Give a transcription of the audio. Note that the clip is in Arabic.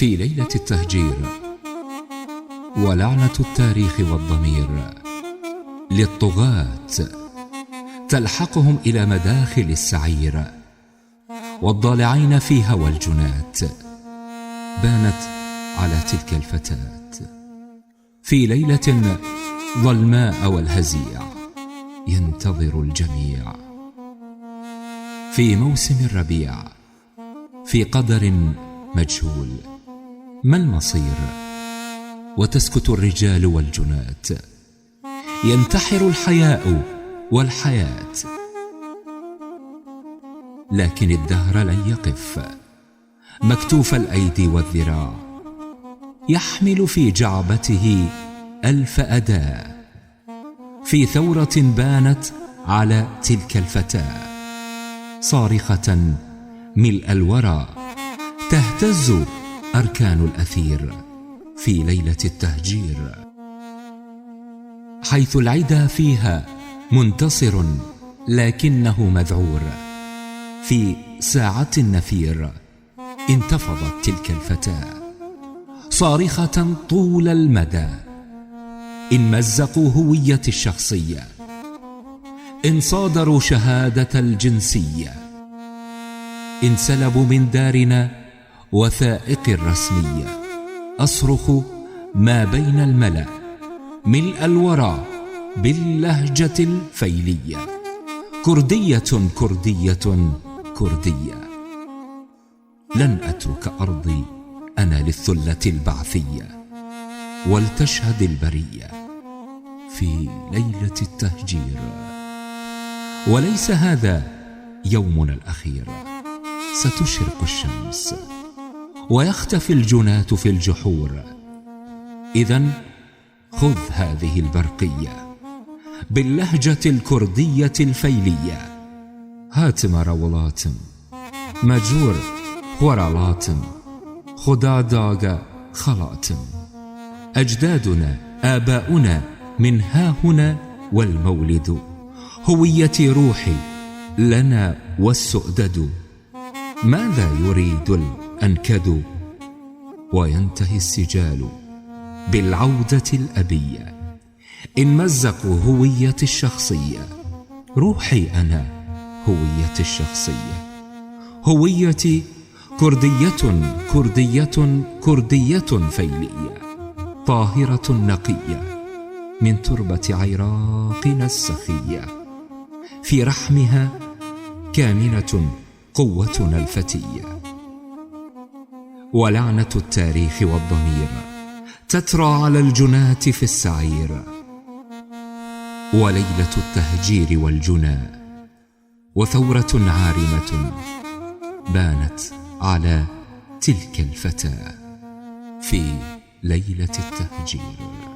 في ليلة التهجير ولعنة التاريخ والضمير للطغاة تلحقهم إلى مداخل السعير، والضالعين في هوى الجنات بانت على تلك الفتاة في ليلة ظلماء والهزيع ينتظر الجميع في موسم الربيع في قدر مجهول. ما المصير؟ وتسكت الرجال والجنات، ينتحر الحياء والحياة، لكن الدهر لن يقف مكتوف الأيدي والذراع، يحمل في جعبته 1000 أداة في ثورة بانت على تلك الفتاة، صارخة ملء الورى تهتز أركان الأثير في ليلة التهجير، حيث العدا فيها منتصر لكنه مذعور. في ساعة النفير انتفضت تلك الفتاة صارخة طول المدى، إن مزقوا هوية الشخصية، إن صادروا شهادة الجنسية، إن سلبوا من دارنا وثائق الرسمية، أصرخ ما بين الملأ ملء الورى باللهجة الفيلية، كردية كردية كردية، لن أترك أرضي أنا للثلة البعثية، ولتشهد البرية في ليلة التهجير. وليس هذا يومنا الأخير، ستشرق الشمس ويختفي الجنات في الجحور، إذن خذ هذه البرقية باللهجة الكردية الفيلية، هاتم روضاتم مجور ورالاتم خدا داغ خلاتم، أجدادنا آباؤنا من ها هنا والمولد، هويتي روحي لنا والسؤدد، ماذا يريد الأنكد؟ وينتهي السجال بالعودة الأبية، إن مزقوا هوية الشخصية، روحي أنا هوية الشخصية، هويتي كردية كردية كردية فيلية، طاهرة نقية من تربة عراقنا السخية، في رحمها كامنة قوتنا الفتية. ولعنة التاريخ والضمير تترى على الجنات في السعير، وليلة التهجير والجنى وثورة عارمة بانت على تلك الفتاة في ليلة التهجير.